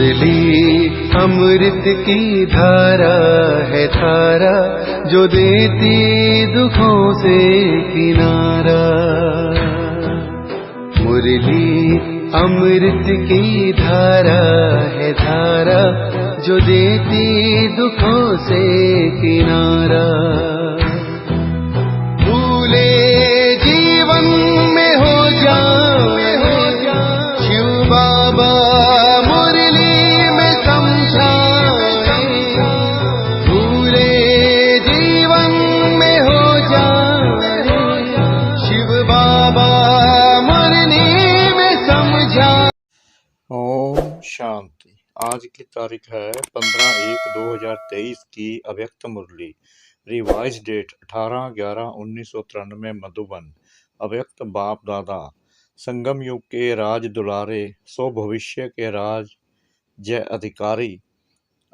मुरली अमृत की धारा है धारा, जो देती दुखों से किनारा। मुरली अमृत की धारा है धारा, जो देती दुखों से किनारा। भूले जीवन में हो जाए शिव बाबा मुरली में समझाए। भूले जीवन में हो जाए शिव बाबा मुरली में समझाए। ओम शांति। आज की तारीख है 15/1/2023 की अव्यक्त मुरली। Revise date 18/11/1993 Madhuban. अव्यक्त बाप दादा। संगम युग के राज दुलारे, सो भविष्य के राज जय अधिकारी।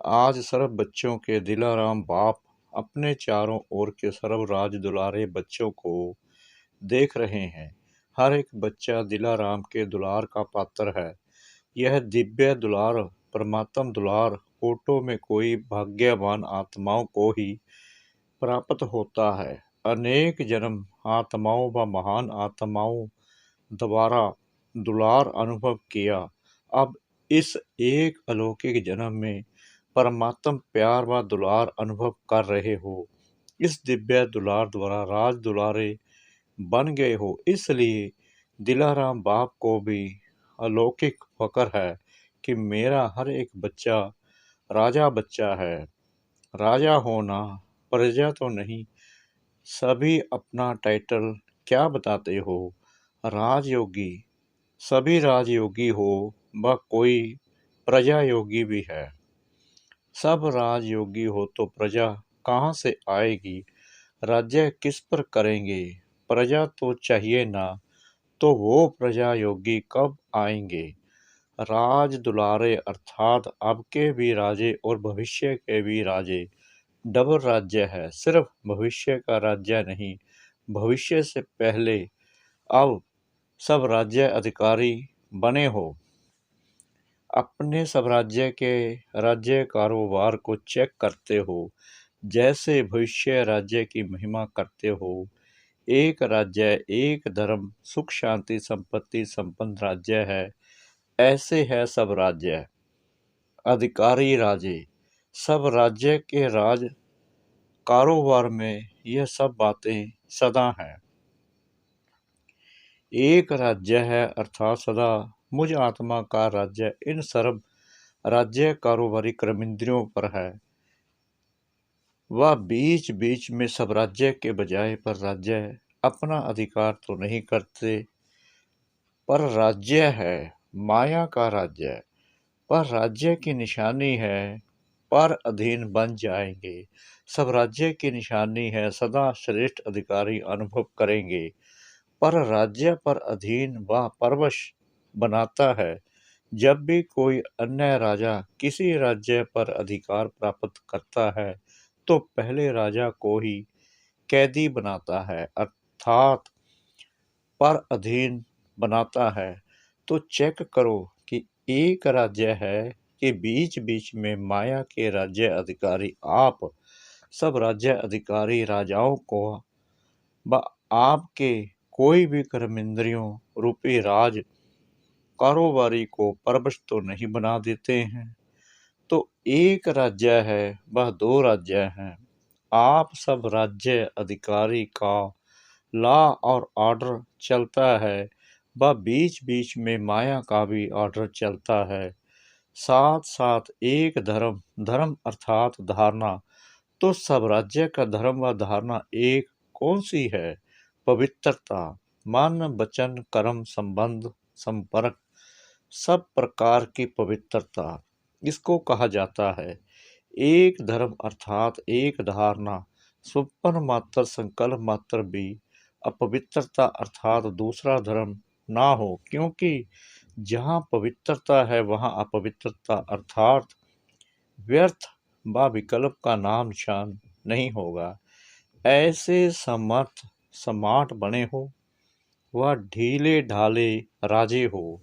आज सर्व बच्चों के दिलाराम बाप अपने चारों ओर के सर्व राज दुलारे बच्चों को देख रहे हैं। हर एक बच्चा दिलाराम के दुलार का पात्र है। यह दिव्य दुलार, परमात्म दुलार कोटों में कोई भाग्यवान आत्माओं को ही प्राप्त होता है। अनेक जन्म आत्माओं व महान आत्माओं द्वारा दुलार अनुभव किया। अब इस एक अलौकिक जन्म में परमात्म प्यार व दुलार अनुभव कर रहे हो। इस दिव्य दुलार द्वारा राज दुलारे बन गए हो, इसलिए दिलाराम बाप को भी अलौकिक फकर है कि मेरा हर एक बच्चा राजा बच्चा है। राजा होना प्रजा तो नहीं। सभी अपना टाइटल क्या बताते हो? राजयोगी। सभी राजयोगी हो, व कोई प्रजा योगी भी है। सब राजयोगी हो तो प्रजा कहाँ से आएगी? राज्य किस पर करेंगे? प्रजा तो चाहिए ना, तो वो प्रजा योगी कब आएंगे? राज दुलारे अर्थात अब के भी राजे और भविष्य के भी राजे। डबल राज्य है, सिर्फ भविष्य का राज्य नहीं, भविष्य से पहले अब सब राज्य अधिकारी बने हो। अपने सब राज्य के राज्य कारोबार को चेक करते हो, जैसे भविष्य राज्य की महिमा करते हो। एक राज्य, एक धर्म, सुख शांति संपत्ति संपन्न राज्य है। ऐसे है सब राज्य अधिकारी राजे। सब राज्य के राज कारोबार में यह सब बातें सदा हैं। एक राज्य है अर्थात सदा मुझ आत्मा का राज्य इन सर्व राज्य कारोबारी कर्मेंद्रियों पर है। वह बीच बीच में सब राज्य के बजाय पर राज्य अपना अधिकार तो नहीं करते, पर राज्य है माया का राज्य। पर राज्य की निशानी है पर अधीन बन जाएंगे। सब राज्य की निशानी है सदा श्रेष्ठ अधिकारी अनुभव करेंगे। पर राज्य पर अधीन व परवश बनाता है। जब भी कोई अन्य राजा किसी राज्य पर अधिकार प्राप्त करता है, तो पहले राजा को ही कैदी बनाता है, अर्थात पर अधीन बनाता है। तो चेक करो कि एक राज्य है कि बीच बीच में माया के राज्य अधिकारी आप सब राज्य अधिकारी राजाओं को व आपके कोई भी कर्मेंद्रियों रूपी राज कारोबारी को परवश तो नहीं बना देते हैं। तो एक राज्य है वह दो राज्य हैं। आप सब राज्य अधिकारी का लॉ और ऑर्डर चलता है, व बीच बीच में माया का भी ऑर्डर चलता है। साथ साथ एक धर्म, धर्म अर्थात धारणा। तो सब राज्य का धर्म व धारणा एक कौन सी है? पवित्रता। मन वचन कर्म संबंध संपर्क सब प्रकार की पवित्रता, इसको कहा जाता है एक धर्म अर्थात एक धारणा। स्वप्न मात्र संकल्प मात्र भी अपवित्रता अर्थात दूसरा धर्म ना हो, क्योंकि जहाँ पवित्रता है वहाँ अपवित्रता अर्थात व्यर्थ व विकल्प का नाम निशान नहीं होगा। ऐसे समर्थ समाट बने हो व ढीले ढाले राजे हो।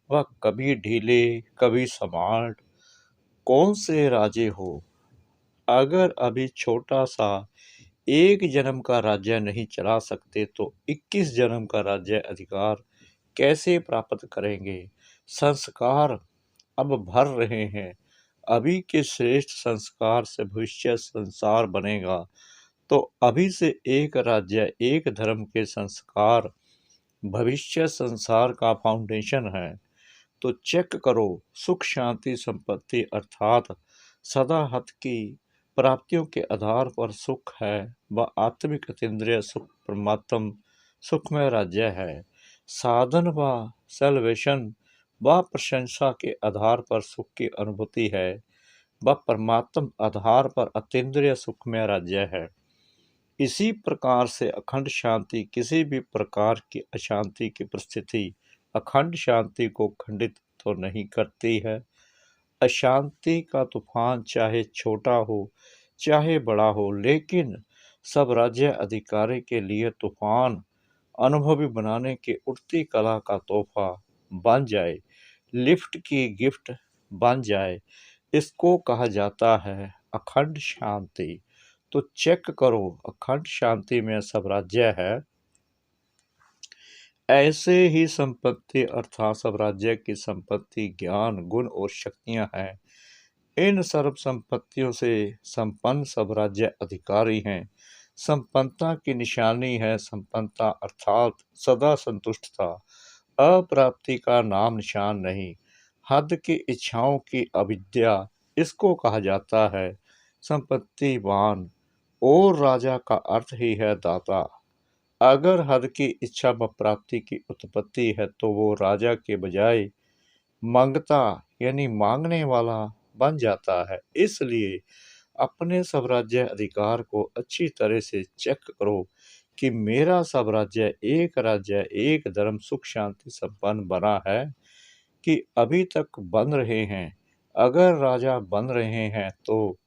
वह कभी ढीले कभी सम्राट, कौन से राजे हो। अगर अभी छोटा सा एक जन्म का राज्य नहीं चला सकते तो 21 जन्म का राज्य अधिकार कैसे प्राप्त करेंगे। संस्कार अब भर रहे हैं, अभी के श्रेष्ठ संस्कार से भविष्य संसार बनेगा। तो अभी से एक राज्य एक धर्म के संस्कार भविष्य संसार का फाउंडेशन है। तो चेक करो, सुख शांति संपत्ति अर्थात सदा हत की प्राप्तियों के आधार पर सुख है। वह आत्मिक अतीन्द्रिय सुख परमात्म सुखमय राज्य है। साधन व सेल्वेशन व प्रशंसा के आधार पर सुख की अनुभूति है। वह परमात्म आधार पर अतीन्द्रिय सुखमय राज्य है। इसी प्रकार से अखंड शांति किसी भी प्रकार की अशांति की परिस्थिति अखंड शांति को खंडित तो नहीं करती है। अशांति का तूफान चाहे छोटा हो चाहे बड़ा हो, लेकिन सब राज्य अधिकारी के लिए तूफान अनुभवी बनाने की उठती कला का तोहफा बन जाए, लिफ्ट की गिफ्ट बन जाए। इसको कहा जाता है अखंड शांति। तो चेक करो, अखंड शांति में सब राज्य है। ऐसे ही संपत्ति अर्थात सब राज्य की संपत्ति ज्ञान गुण और शक्तियां हैं। इन सर्व संपत्तियों से संपन्न सब राज्य अधिकारी हैं। संपन्नता की निशानी है संपन्नता अर्थात सदा संतुष्टता, अप्राप्ति का नाम निशान नहीं। हद की इच्छाओं की अविद्या इसको कहा जाता है संपत्तिवान, और राजा का अर्थ ही है दाता। अगर हद की इच्छा व प्राप्ति की उत्पत्ति है तो वो राजा के बजाय मांगता यानी मांगने वाला बन जाता है। इसलिए अपने स्वराज्य अधिकार को अच्छी तरह से चेक करो कि मेरा स्वराज्य एक राज्य एक धर्म सुख शांति संपन्न बना है कि अभी तक बन रहे हैं। अगर राजा बन रहे हैं तो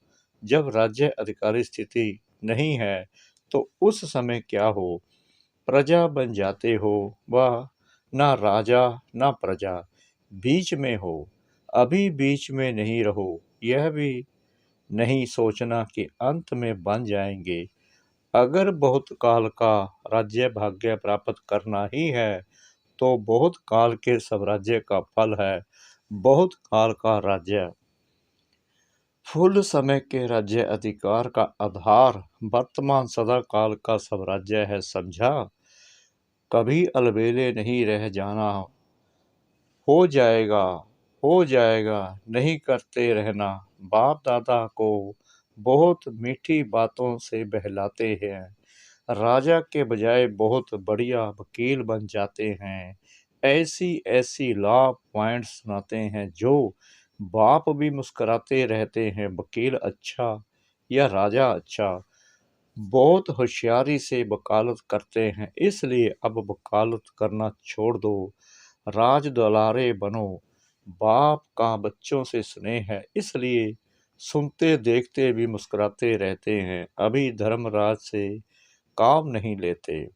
जब राज्य अधिकारी स्थिति नहीं है तो उस समय क्या हो, प्रजा बन जाते हो। वह ना राजा ना प्रजा, बीच में हो। अभी बीच में नहीं रहो, यह भी नहीं सोचना कि अंत में बन जाएंगे। अगर बहुत काल का राज्य भाग्य प्राप्त करना ही है तो बहुत काल के स्वराज्य का फल है बहुत काल का राज्य। फुल समय के राज्य अधिकार का आधार वर्तमान सदा काल का स्वराज्य है, समझा। कभी अलबेले नहीं रह जाना, हो जाएगा नहीं करते रहना। बाप दादा को बहुत मीठी बातों से बहलाते हैं, राजा के बजाय बहुत बढ़िया वकील बन जाते हैं। ऐसी ऐसी लॉ पॉइंट्स सुनाते हैं जो बाप भी मुस्कुराते रहते हैं, वकील अच्छा या राजा अच्छा। बहुत होशियारी से वकालत करते हैं, इसलिए अब वकालत करना छोड़ दो, राज दुलारे बनो। बाप का बच्चों से स्नेह है, इसलिए सुनते देखते भी मुस्कुराते रहते हैं। अभी धर्मराज से काम नहीं लेते।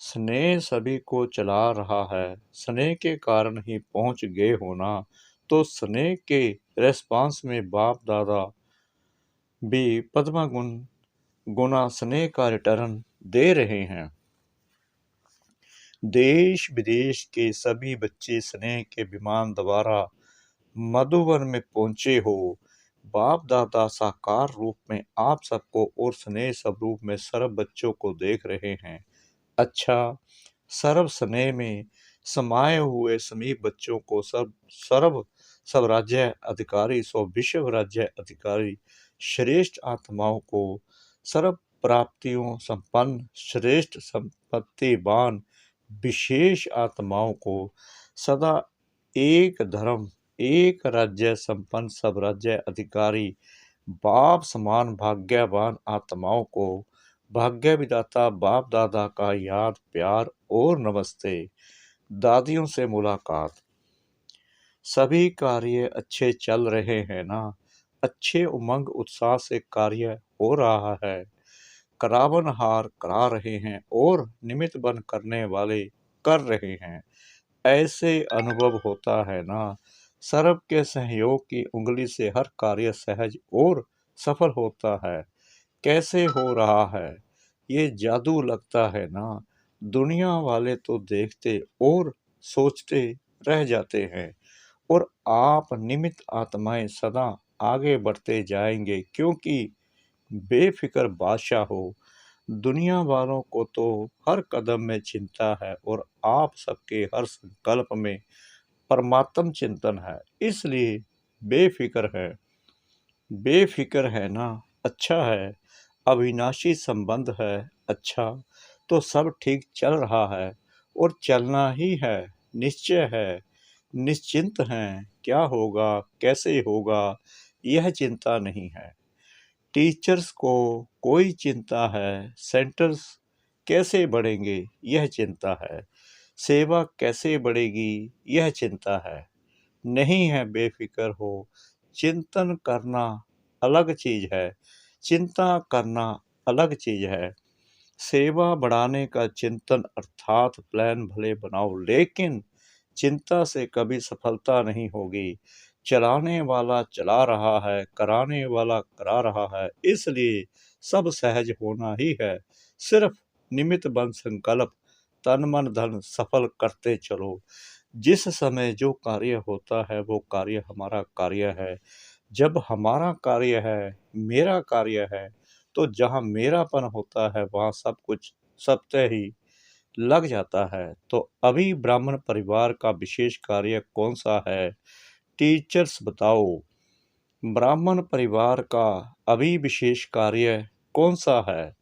स्नेह सभी को चला रहा है, स्नेह के कारण ही पहुंच गए होना। तो स्नेह के रेस्पॉन्स में बाप दादा भी पद्मा गुना स्नेह का रिटर्न दे रहे हैं। देश विदेश के सभी बच्चे स्नेह के विमान द्वारा मधुबन में पहुंचे हो। बाप दादा साकार रूप में आप सबको और स्नेह स्वरूप में सर्व बच्चों को देख रहे हैं। अच्छा, सर्व स्नेह में समाये हुए समीप बच्चों को सब राज्य अधिकारी सो विश्व राज्य अधिकारी श्रेष्ठ आत्माओं को सर्व प्राप्तियों संपन्न श्रेष्ठ संपत्तिवान विशेष आत्माओं को सदा एक धर्म एक राज्य संपन्न सब राज्य अधिकारी बाप समान भाग्यवान आत्माओं को भाग्य विधाता बाप दादा का याद प्यार और नमस्ते। दादियों से मुलाकात। सभी कार्य अच्छे चल रहे हैं ना, अच्छे उमंग उत्साह से कार्य हो रहा है। करावनहार करा रहे हैं और निमित्त बन करने वाले कर रहे हैं। ऐसे अनुभव होता है ना, सर्व के सहयोग की उंगली से हर कार्य सहज और सफल होता है। कैसे हो रहा है, ये जादू लगता है ना। दुनिया वाले तो देखते और सोचते रह जाते हैं, और आप निमित्त आत्माएं सदा आगे बढ़ते जाएंगे, क्योंकि बेफिक्र बादशाह हो। दुनिया वालों को तो हर कदम में चिंता है, और आप सबके हर संकल्प में परमात्म चिंतन है, इसलिए बेफिक्र है। बेफिक्र है ना, अच्छा है। अविनाशी संबंध है, अच्छा। तो सब ठीक चल रहा है, और चलना ही है। निश्चय है, निश्चिंत हैं। क्या होगा, कैसे होगा, यह चिंता नहीं है। टीचर्स को कोई चिंता है, सेंटर्स कैसे बढ़ेंगे, यह चिंता है। सेवा कैसे बढ़ेगी, यह चिंता है। नहीं है, बेफिक्र हो। चिंतन करना अलग चीज है, चिंता करना अलग चीज है। सेवा बढ़ाने का चिंतन अर्थात प्लान भले बनाओ, लेकिन चिंता से कभी सफलता नहीं होगी। चलाने वाला चला रहा है, कराने वाला करा रहा है, इसलिए सब सहज होना ही है। सिर्फ निमित्त बन संकल्प, तन मन धन सफल करते चलो। जिस समय जो कार्य होता है वो कार्य हमारा कार्य है। जब हमारा कार्य है, मेरा कार्य है, तो जहाँ मेरापन होता है वहाँ सब कुछ सबते ही लग जाता है। तो अभी ब्राह्मण परिवार का विशेष कार्य कौन सा है, टीचर्स बताओ। ब्राह्मण परिवार का अभी विशेष कार्य कौन सा है,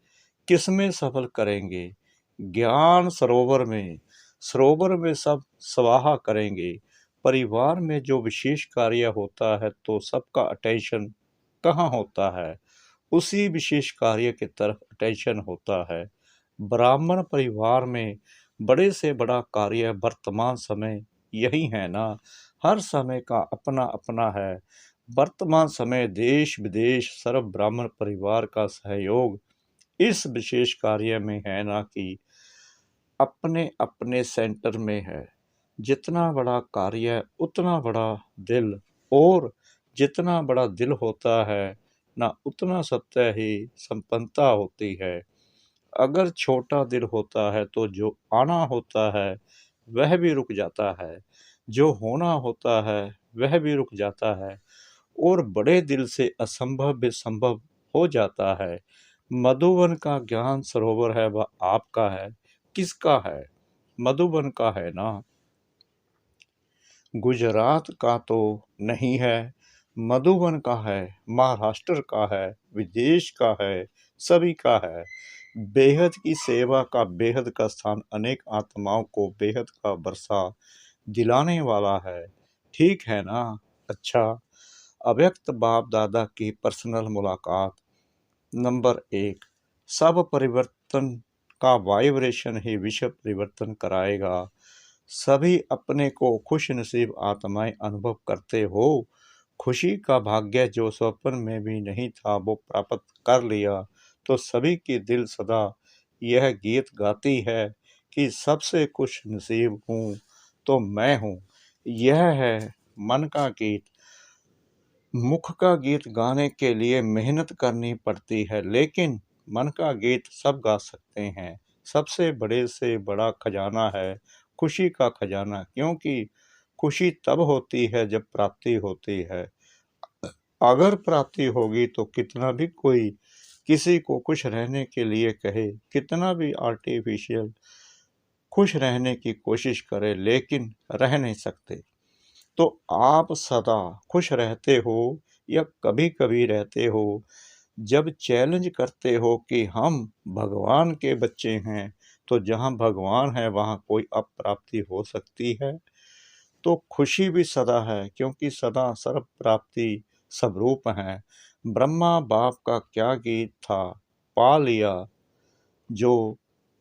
किसमें सफल करेंगे। ज्ञान सरोवर में सब स्वाहा करेंगे। परिवार में जो विशेष कार्य होता है तो सबका अटेंशन कहाँ होता है, उसी विशेष कार्य की तरफ अटेंशन होता है। ब्राह्मण परिवार में बड़े से बड़ा कार्य वर्तमान समय यही है ना। हर समय का अपना अपना है। वर्तमान समय देश विदेश सर्व ब्राह्मण परिवार का सहयोग इस विशेष कार्य में है ना, कि अपने अपने सेंटर में है। जितना बड़ा कार्य उतना बड़ा दिल, और जितना बड़ा दिल होता है ना, उतना सत्य ही संपन्नता होती है। अगर छोटा दिल होता है तो जो आना होता है वह भी रुक जाता है, जो होना होता है वह भी रुक जाता है, और बड़े दिल से असंभव भी संभव हो जाता है। मधुबन का ज्ञान सरोवर है, वह आपका है, किसका है, मधुबन का है ना। गुजरात का तो नहीं है, मधुबन का है, महाराष्ट्र का है, विदेश का है, सभी का है। बेहद की सेवा का बेहद का स्थान अनेक आत्माओं को बेहद का वर्षा दिलाने वाला है। ठीक है ना। अच्छा, अव्यक्त बाप दादा की पर्सनल मुलाकात। नंबर 1, सब परिवर्तन का वाइब्रेशन ही विश्व परिवर्तन कराएगा। सभी अपने को खुश नसीब आत्माएं अनुभव करते हो। खुशी का भाग्य जो स्वप्न में भी नहीं था वो प्राप्त कर लिया। तो सभी की दिल सदा यह गीत गाती है कि सबसे खुश नसीब हूँ तो मैं हूँ। यह है मन का गीत। मुख का गीत गाने के लिए मेहनत करनी पड़ती है, लेकिन मन का गीत सब गा सकते हैं। सबसे बड़े से बड़ा खजाना है खुशी का खजाना, क्योंकि खुशी तब होती है जब प्राप्ति होती है। अगर प्राप्ति होगी तो कितना भी कोई किसी को खुश रहने के लिए कहे, कितना भी आर्टिफिशियल खुश रहने की कोशिश करे, लेकिन रह नहीं सकते। तो आप सदा खुश रहते हो या कभी कभी रहते हो। जब चैलेंज करते हो कि हम भगवान के बच्चे हैं, तो जहाँ भगवान है वहाँ कोई अप्राप्ति हो सकती है। तो खुशी भी सदा है, क्योंकि सदा सर्व प्राप्ति स्वरूप है। ब्रह्मा बाप का क्या गीत था, पा लिया जो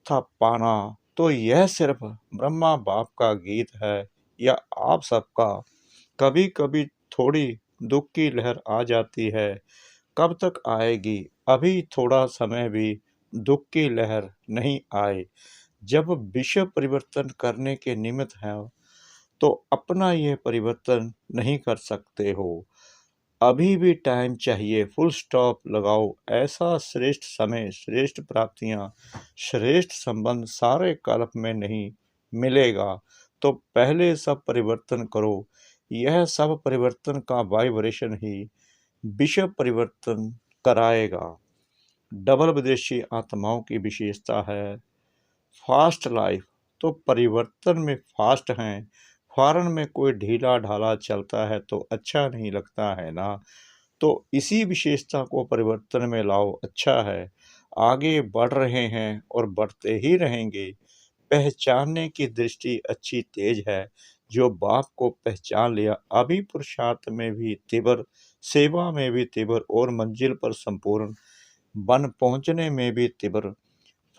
था पाना। तो यह सिर्फ ब्रह्मा बाप का गीत है या आप सबका। कभी कभी थोड़ी दुख की लहर आ जाती है, कब तक आएगी। अभी थोड़ा समय भी दुख की लहर नहीं आए। जब विश्व परिवर्तन करने के निमित्त है तो अपना यह परिवर्तन नहीं कर सकते हो। अभी भी टाइम चाहिए, फुल स्टॉप लगाओ। ऐसा श्रेष्ठ समय, श्रेष्ठ प्राप्तियां, श्रेष्ठ संबंध सारे कल्प में नहीं मिलेगा। तो पहले सब परिवर्तन करो। यह सब परिवर्तन का वाइब्रेशन ही विश्व परिवर्तन कराएगा। डबल विदेशी आत्माओं की विशेषता है फास्ट लाइफ। तो परिवर्तन में फास्ट हैं। फॉरेन में कोई ढीला ढाला चलता है तो अच्छा नहीं लगता है ना। तो इसी विशेषता को परिवर्तन में लाओ, अच्छा है। आगे बढ़ रहे हैं और बढ़ते ही रहेंगे। पहचानने की दृष्टि अच्छी तेज है। जो बाप को पहचान लिया, अभी पुरुषार्थ में भी तीव्र, सेवा में भी तीव्र और मंजिल पर संपूर्ण बन पहुंचने में भी तीव्र।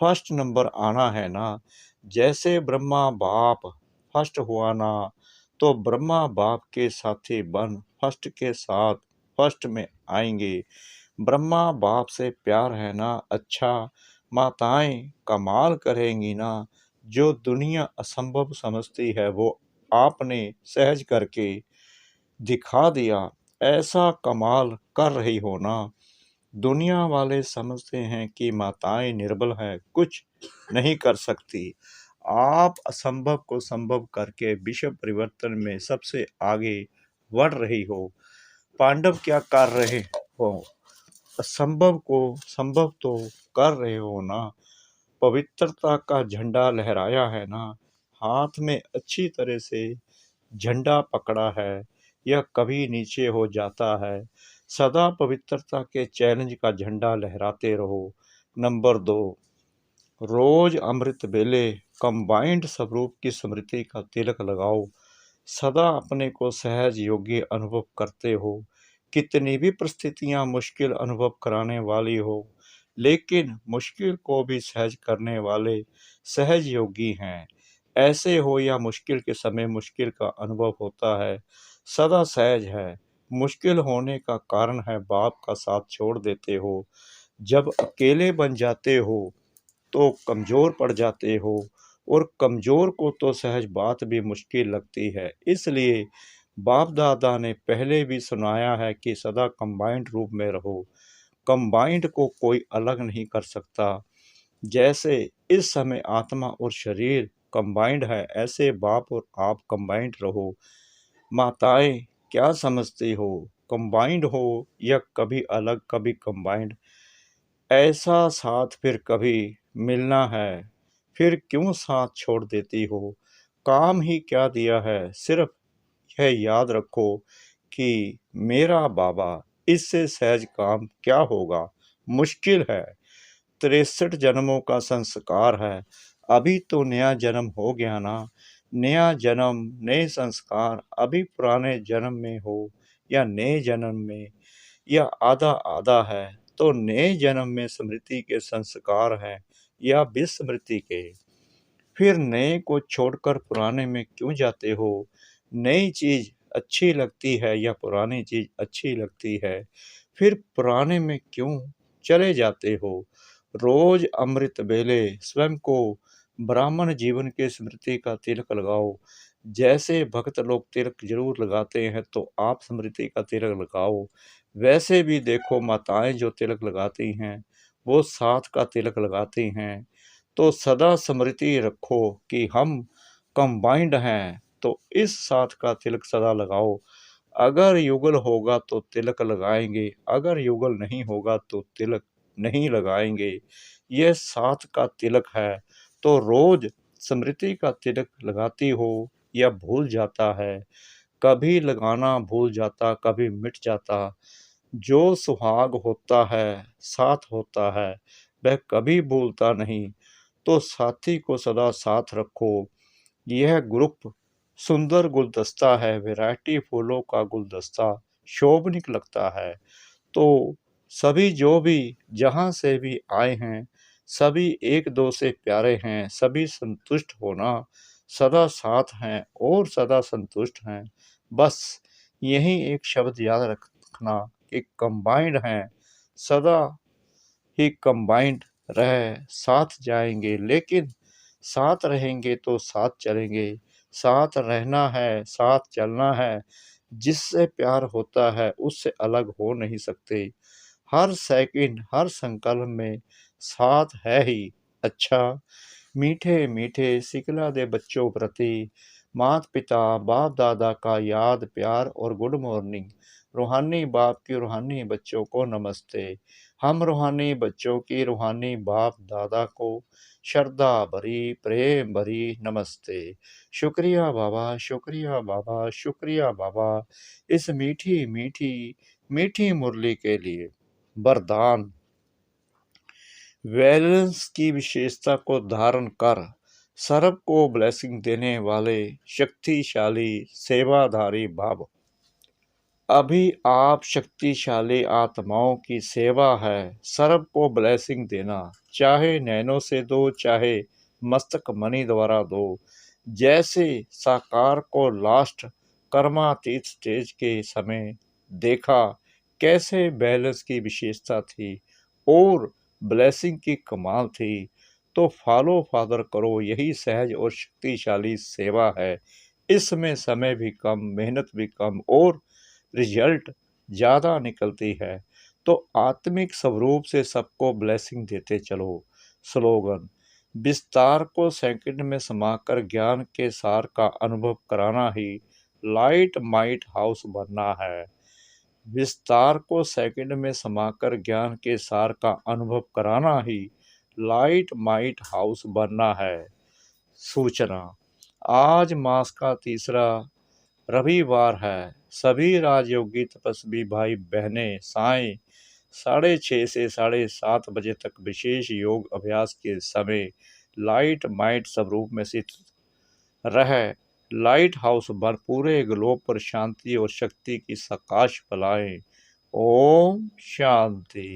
फर्स्ट नंबर आना है ना। जैसे ब्रह्मा बाप फर्स्ट हुआ ना, तो ब्रह्मा बाप के साथी बन फर्स्ट के साथ फर्स्ट में आएंगे। ब्रह्मा बाप से प्यार है ना, अच्छा। माताएं कमाल करेंगी ना। जो दुनिया असंभव समझती है वो आपने सहज करके दिखा दिया। ऐसा कमाल कर रही हो ना। दुनिया वाले समझते हैं कि माताएं निर्बल हैं, कुछ नहीं कर सकती। आप असंभव को संभव करके विश्व परिवर्तन में सबसे आगे बढ़ रही हो। पांडव क्या कर रहे हो? असंभव को संभव तो कर रहे हो ना। पवित्रता का झंडा लहराया है ना। हाथ में अच्छी तरह से झंडा पकड़ा है। यह कभी नीचे हो जाता है। सदा पवित्रता के चैलेंज का झंडा लहराते रहो। नंबर 2, रोज अमृत बेले कंबाइंड स्वरूप की स्मृति का तिलक लगाओ। सदा अपने को सहज योग्य अनुभव करते हो। कितनी भी परिस्थितियां मुश्किल अनुभव कराने वाली हो, लेकिन मुश्किल को भी सहज करने वाले सहज योगी हैं। ऐसे हो या मुश्किल के समय मुश्किल का अनुभव होता है, सदा सहज है। मुश्किल होने का कारण है बाप का साथ छोड़ देते हो। जब अकेले बन जाते हो तो कमज़ोर पड़ जाते हो, और कमज़ोर को तो सहज बात भी मुश्किल लगती है। इसलिए बाप दादा ने पहले भी सुनाया है कि सदा कंबाइंड रूप में रहो। कंबाइंड को कोई अलग नहीं कर सकता। जैसे इस समय आत्मा और शरीर कंबाइंड है, ऐसे बाप और आप कंबाइंड रहो। माताएं क्या समझती हो? कंबाइंड हो या कभी अलग कभी कंबाइंड? ऐसा साथ फिर कभी मिलना है, फिर क्यों साथ छोड़ देती हो? काम ही क्या दिया है, सिर्फ यह याद रखो कि मेरा बाबा, इससे सहज काम क्या होगा? मुश्किल है। 63 जन्मों का संस्कार है। अभी तो नया जन्म हो गया ना। नया जन्म, नए संस्कार। अभी पुराने जन्म में हो या नए जन्म में, या आधा आधा है, तो नए जन्म में स्मृति के संस्कार हैं या विस्मृति के। फिर नए को छोड़कर पुराने में क्यों जाते हो? नई चीज अच्छी लगती है या पुरानी चीज अच्छी लगती है? फिर पुराने में क्यों चले जाते हो? रोज अमृत बेले स्वयं को ब्राह्मण जीवन के स्मृति का तिलक लगाओ। जैसे भक्त लोग तिलक जरूर लगाते हैं, तो आप स्मृति का तिलक लगाओ। वैसे भी देखो, माताएं जो तिलक लगाती हैं वो साथ का तिलक लगाती हैं। तो सदा स्मृति रखो कि हम कंबाइंड हैं, तो इस साथ का तिलक सदा लगाओ। अगर युगल होगा तो तिलक लगाएंगे, अगर युगल नहीं होगा तो तिलक नहीं लगाएंगे। यह साथ का तिलक है। तो रोज स्मृति का तिलक लगाती हो या भूल जाता है? कभी लगाना भूल जाता, कभी मिट जाता। जो सुहाग होता है, साथ होता है, वह कभी भूलता नहीं। तो साथी को सदा साथ रखो। यह ग्रुप सुंदर गुलदस्ता है, वैरायटी फूलों का गुलदस्ता शोभनीक लगता है। तो सभी जो भी जहाँ से भी आए हैं, सभी एक दो से प्यारे हैं। सभी संतुष्ट होना, सदा साथ हैं और सदा संतुष्ट हैं। बस यही एक शब्द याद रखना कि कंबाइंड हैं, सदा ही कंबाइंड रह साथ जाएंगे, लेकिन साथ रहेंगे तो साथ चलेंगे। साथ रहना है, साथ चलना है। जिससे प्यार होता है उससे अलग हो नहीं सकते। हर सेकंड, हर संकल्प में साथ है ही। अच्छा, मीठे मीठे सिखला दे बच्चों प्रति माता पिता, बाप दादा का याद, प्यार और गुड मॉर्निंग। रूहानी बाप की रूहानी बच्चों को नमस्ते। हम रूहानी बच्चों की रूहानी बाप दादा को श्रद्धा भरी, प्रेम भरी नमस्ते। शुक्रिया बाबा, शुक्रिया बाबा, शुक्रिया बाबा, इस मीठी मीठी मीठी मुरली के लिए। वरदान। बैलेंस की विशेषता को धारण कर सर्व को ब्लेसिंग देने वाले शक्तिशाली सेवाधारी भाव। अभी आप शक्तिशाली आत्माओं की सेवा है सर्व को ब्लेसिंग देना, चाहे नैनो से दो, चाहे मस्तक मणि द्वारा दो। जैसे साकार को लास्ट कर्मातीत स्टेज के समय देखा, कैसे बैलेंस की विशेषता थी और ब्लेसिंग की कमाल थी, तो फॉलो फादर करो। यही सहज और शक्तिशाली सेवा है। इसमें समय भी कम, मेहनत भी कम और रिजल्ट ज़्यादा निकलती है। तो आत्मिक स्वरूप से सबको ब्लेसिंग देते चलो। स्लोगन। विस्तार को सेकंड में समाकर ज्ञान के सार का अनुभव कराना ही लाइट माइट हाउस बनना है। विस्तार को सेकंड में समाकर ज्ञान के सार का अनुभव कराना ही लाइट माइट हाउस बनना है। सूचना। आज मास का तीसरा रविवार है। सभी राजयोगी तपस्वी भाई बहनें सायं 6:30 से 7:30 बजे तक विशेष योग अभ्यास के समय लाइट माइट स्वरूप में स्थित रह लाइट हाउस बन पूरे ग्लोब पर शांति और शक्ति की प्रकाश फैलाएं। ओम शांति।